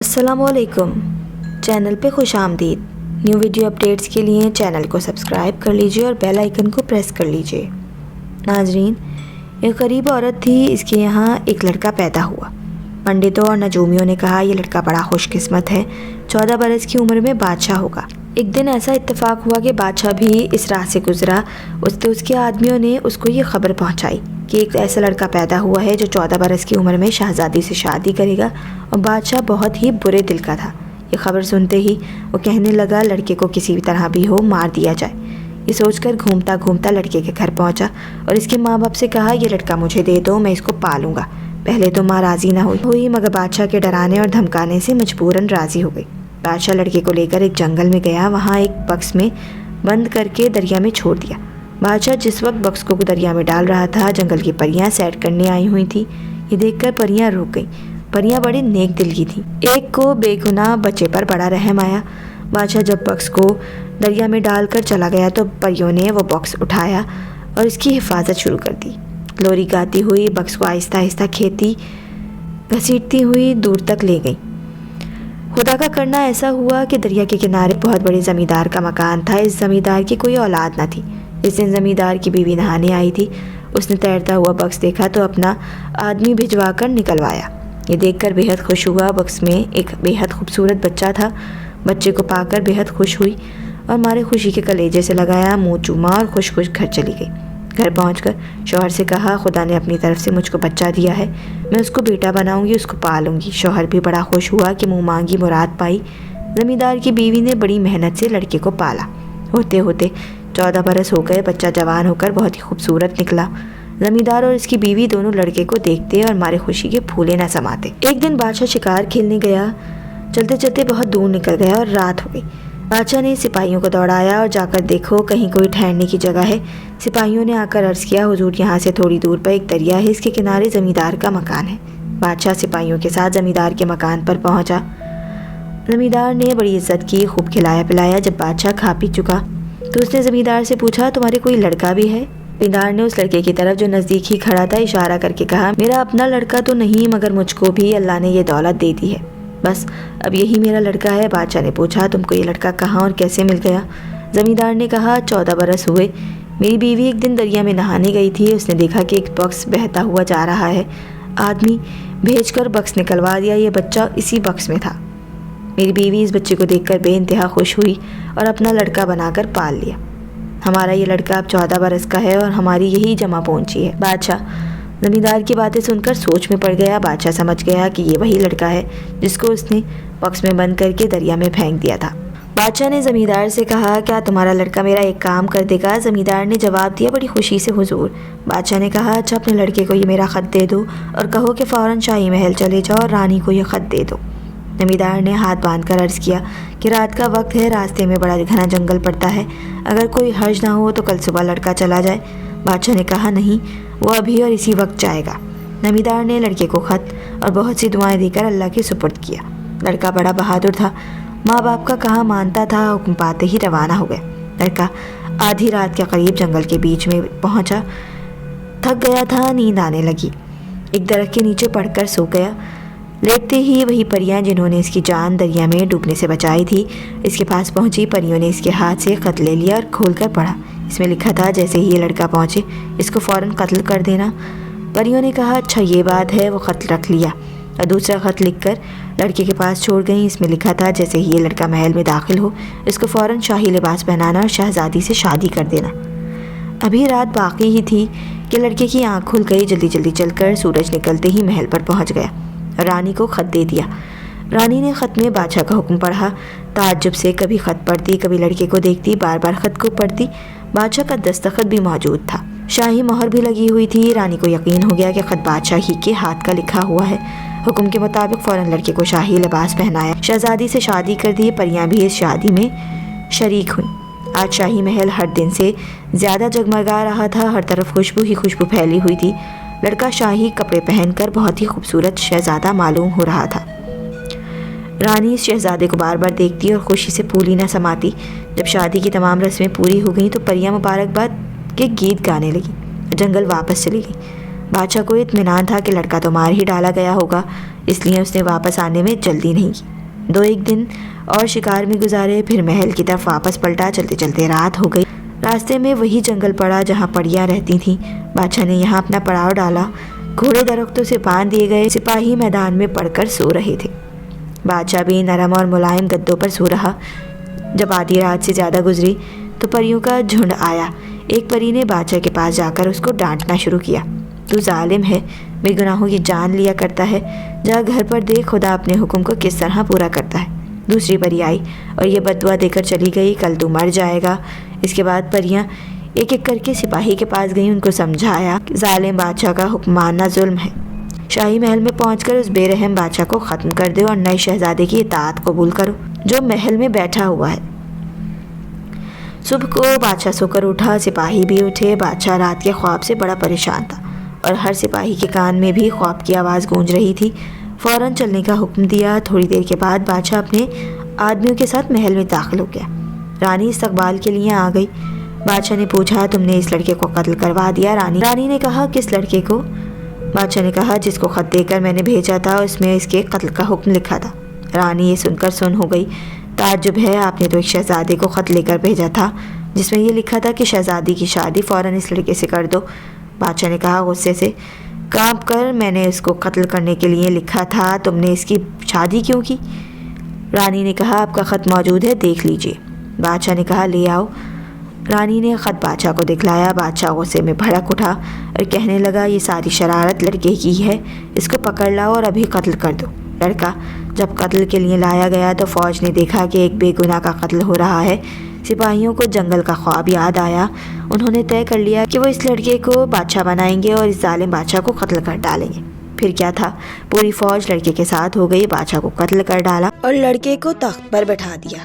अस्सलाम वालेकुम। चैनल पे खुश आमदीद। न्यू वीडियो अपडेट्स के लिए चैनल को सब्सक्राइब कर लीजिए और बेल आइकन को प्रेस कर लीजिए। नाजरीन, एक गरीब औरत थी, इसके यहाँ एक लड़का पैदा हुआ। पंडितों और नजूमियों ने कहा यह लड़का बड़ा खुशकिस्मत है, 14 बरस की उम्र में बादशाह होगा। एक दिन ऐसा इत्तेफाक हुआ कि बादशाह भी इस राह से गुजरा। उसके आदमियों ने उसको ये खबर पहुंचाई कि एक ऐसा लड़का पैदा हुआ है जो 14 बरस की उम्र में शहजादी से शादी करेगा। और बादशाह बहुत ही बुरे दिल का था। ये खबर सुनते ही वो कहने लगा लड़के को किसी भी तरह भी हो मार दिया जाए। ये सोचकर घूमता घूमता लड़के के घर पहुंचा और इसके माँ बाप से कहा ये लड़का मुझे दे दो, मैं इसको पालूंगा। पहले तो माँ राज़ी ना हुई मगर बादशाह के डराने और धमकाने से मजबूरन राज़ी हो गई। बादशाह लड़के को लेकर एक जंगल में गया, वहाँ एक बक्स में बंद करके दरिया में छोड़ दिया। बादशाह जिस वक्त बक्स को दरिया में डाल रहा था, जंगल की परियां सैर करने आई हुई थी। ये देखकर परियां रुक गईं। परियां बड़ी नेक दिल की थी। एक को बेगुनाह बच्चे पर बड़ा रहम आया। बादशाह जब बक्स को दरिया में डालकर चला गया तो परियों ने वो बक्स उठाया और इसकी हिफाजत शुरू कर दी। लोरी गाती हुई बक्स को आहिस्ता आहिस्ता खेती घसीटती हुई दूर तक ले गई। खुदा का करना ऐसा हुआ कि दरिया के किनारे बहुत बड़े ज़मींदार का मकान था। इस ज़मींदार की कोई औलाद न थी। इस दिन ज़मींदार की बीवी नहाने आई थी। उसने तैरता हुआ बक्स देखा तो अपना आदमी भिजवा कर निकलवाया। ये देखकर बेहद खुश हुआ। बक्स में एक बेहद खूबसूरत बच्चा था। बच्चे को पाकर बेहद खुश हुई और मारे खुशी के कलेजे से लगाया, मुँह चूमा और खुश खुश घर चली गई। घर पहुंचकर शौहर से कहा खुदा ने अपनी तरफ से मुझको बच्चा दिया है, मैं उसको बेटा बनाऊंगी, उसको पालूंगी। शौहर भी बड़ा खुश हुआ कि मुँह मांगी मुराद पाई। ज़मींदार की बीवी ने बड़ी मेहनत से लड़के को पाला। होते होते 14 बरस हो गए। बच्चा जवान होकर बहुत ही खूबसूरत निकला। ज़मींदार और इसकी बीवी दोनों लड़के को देखते और मारे खुशी के फूले न समाते। एक दिन बादशाह शिकार खेलने गया। चलते चलते बहुत दूर निकल गया और रात हो गई। बादशाह ने सिपाहियों को दौड़ाया और जाकर देखो कहीं कोई ठहरने की जगह है। सिपाहियों ने आकर अर्ज़ किया हुजूर यहाँ से थोड़ी दूर पर एक दरिया है, इसके किनारे ज़मींदार का मकान है। बादशाह सिपाहियों के साथ ज़मींदार के मकान पर पहुँचा। ज़मींदार ने बड़ी इज्जत की, खूब खिलाया पिलाया। जब बादशाह खा पी चुका तो उसने ज़मींदार से पूछा तुम्हारे कोई लड़का भी है? ज़मींदार ने उस लड़के की तरफ जो नज़दीक ही खड़ा था इशारा करके कहा मेरा अपना लड़का तो नहीं मगर मुझको भी अल्लाह ने ये दौलत दे दी है, बस अब यही मेरा लड़का है। बादशाह ने पूछा तुमको ये लड़का कहाँ और कैसे मिल गया? ज़मींदार ने कहा 14 बरस हुए। मेरी बीवी एक दिन दरिया में नहाने गई थी। उसने देखा कि एक बक्स बहता हुआ जा रहा है। आदमी भेजकर बक्स निकलवा दिया। ये बच्चा इसी बक्स में था। मेरी बीवी इस बच्चे को देखकर बेइंतहा खुश हुई और अपना लड़का बनाकर पाल लिया। हमारा ये लड़का अब 14 बरस का है और हमारी यही जमा पहुंची है। बादशाह ज़मींदार की बातें सुनकर सोच में पड़ गया। बादशाह समझ गया कि ये वही लड़का है जिसको उसने बक्स में बंद करके दरिया में फेंक दिया था। बादशाह ने ज़मींदार से कहा क्या तुम्हारा लड़का मेरा एक काम कर देगा? ज़मींदार ने जवाब दिया बड़ी खुशी से हुजूर। बादशाह ने कहा अच्छा अपने लड़के को ये मेरा ख़त दे दो और कहो कि फ़ौरन शाही महल चले जाओ और रानी को ये ख़त दे दो। ज़मींदार ने हाथ बांध कर अर्ज़ किया कि रात का वक्त है, रास्ते में बड़ा घना जंगल पड़ता है, अगर कोई हर्ज ना हो तो कल सुबह लड़का चला जाए। बादशाह ने कहा नहीं, वो अभी और इसी वक्त जाएगा। ज़मींदार ने लड़के को ख़त और बहुत सी दुआएं देकर अल्लाह के सुपुर्द किया। लड़का बड़ा बहादुर था, माँ बाप का कहा मानता था। हुक्म पाते ही रवाना हो गया। लड़का आधी रात के करीब जंगल के बीच में पहुँचा। थक गया था, नींद आने लगी। एक दरख्त के नीचे पड़कर सो गया। लेटते ही वही परियां जिन्होंने इसकी जान दरिया में डूबने से बचाई थी इसके पास पहुंची। परियों ने इसके हाथ से ख़त ले लिया और खोलकर पढ़ा। इसमें लिखा था जैसे ही ये लड़का पहुंचे इसको फ़ौरन कत्ल कर देना। परियों ने कहा अच्छा ये बात है। वो ख़त रख लिया और दूसरा ख़त लिखकर लड़के के पास छोड़ गई। इसमें लिखा था जैसे ही ये लड़का महल में दाखिल हो इसको फ़ौरन शाही लिबास पहनाना और शहज़ादी से शादी कर देना। अभी रात बाकी ही थी कि लड़के की आँख खुल गई। जल्दी जल्दी चलकर सूरज निकलते ही महल पर पहुँच गया। रानी को ख़त दे दिया। रानी ने ख़त में बादशाह का हुक्म पढ़ा। ताज्जुब से कभी ख़त पढ़ती, कभी लड़के को देखती, बार बार ख़त को पढ़ती। बादशाह का दस्तखत भी मौजूद था, शाही मोहर भी लगी हुई थी। रानी को यकीन हो गया कि ख़त बादशाह ही के हाथ का लिखा हुआ है। हुक्म के मुताबिक फ़ौरन लड़के को शाही लिबास पहनाया, शहज़ादी से शादी कर दी। परियां भी इस शादी में शरीक हुई। आज शाही महल हर दिन से ज़्यादा जगमगा रहा था। हर तरफ खुशबू ही खुशबू फैली हुई थी। लड़का शाही कपड़े पहनकर बहुत ही खूबसूरत शहज़ादा मालूम हो रहा था। रानी इस शहज़ादे को बार बार देखती और खुशी से फूली न समाती। जब शादी की तमाम रस्में पूरी हो गईं तो परियां मुबारकबाद के गीत गाने लगी। जंगल वापस चली गई। बादशाह को इत्मीनान था कि लड़का तो मार ही डाला गया होगा, इसलिए उसने वापस आने में जल्दी नहीं की। 2-1 दिन اور شکار میں گزارے، پھر محل کی طرف واپس پلٹا۔ چلتے چلتے رات ہو گئی۔ راستے میں وہی جنگل پڑا جہاں پریاں رہتی تھیں۔ بادشاہ نے یہاں اپنا پڑاؤ ڈالا۔ گھوڑے درختوں سے باندھ دیے گئے، سپاہی میدان میں پڑ کر سو رہے تھے۔ بادشاہ بھی نرم اور ملائم گدوں پر سو رہا۔ جب آدھی رات سے زیادہ گزری تو پریوں کا جھنڈ آیا۔ ایک پری نے بادشاہ کے پاس جا کر اس کو ڈانٹنا شروع کیا۔ تو ظالم ہے، بے گناہوں کی جان لیا کرتا ہے، جا گھر پر دیکھ خدا اپنے حکم کو کس طرح پورا کرتا ہے۔ دوسری پری آئی اور یہ بددعا دے کر چلی گئی، کل تو مر جائے گا۔ اس کے بعد پریاں ایک ایک کر کے سپاہی کے پاس گئیں، ان کو سمجھایا کہ ظالم بادشاہ کا حکم ماننا ظلم ہے۔ شاہی محل میں پہنچ کر اس بے رحم بادشاہ کو ختم کر دو اور نئے شہزادے کی اطاعت قبول کرو جو محل میں بیٹھا ہوا ہے۔ صبح کو بادشاہ سو کر اٹھا، سپاہی بھی اٹھے۔ بادشاہ رات کے خواب سے بڑا پریشان تھا اور ہر سپاہی کے کان میں بھی خواب کی آواز گونج رہی تھی۔ فوراً چلنے کا حکم دیا۔ تھوڑی دیر کے بعد بادشاہ اپنے آدمیوں کے ساتھ محل میں داخل ہو گیا۔ رانی استقبال کے لیے آ گئی۔ بادشاہ نے پوچھا، تم نے اس لڑکے کو قتل کروا دیا؟ رانی نے کہا، کس لڑکے کو؟ بادشاہ نے کہا، جس کو خط دے کر میں نے بھیجا تھا، اس میں اس کے قتل کا حکم لکھا تھا۔ رانی یہ سن کر سن ہو گئی۔ تعجب ہے، آپ نے تو ایک شہزادے کو خط لے کر بھیجا تھا جس میں یہ لکھا تھا کہ شہزادی کی شادی فوراً اس لڑکے سے کر دو۔ بادشاہ نے کہا غصے سے کانپ کر، میں نے اس کو قتل کرنے کے لیے لکھا تھا، تم نے اس کی شادی کیوں کی؟ رانی نے کہا، آپ کا خط موجود ہے، دیکھ لیجئے۔ بادشاہ نے کہا، لے آؤ۔ رانی نے خط بادشاہ کو دکھلایا۔ بادشاہ غصے میں بھڑک اٹھا اور کہنے لگا، یہ ساری شرارت لڑکے کی ہے، اس کو پکڑ لاؤ اور ابھی قتل کر دو۔ لڑکا جب قتل کے لیے لایا گیا تو فوج نے دیکھا کہ ایک بے گناہ کا قتل ہو رہا ہے۔ سپاہیوں کو جنگل کا خواب یاد آیا۔ انہوں نے طے کر لیا کہ وہ اس لڑکے کو بادشاہ بنائیں گے اور اس ظالم بادشاہ کو قتل کر ڈالیں گے۔ پھر کیا تھا، پوری فوج لڑکے کے ساتھ ہو گئی، بادشاہ کو قتل کر ڈالا اور لڑکے کو تخت پر بٹھا دیا۔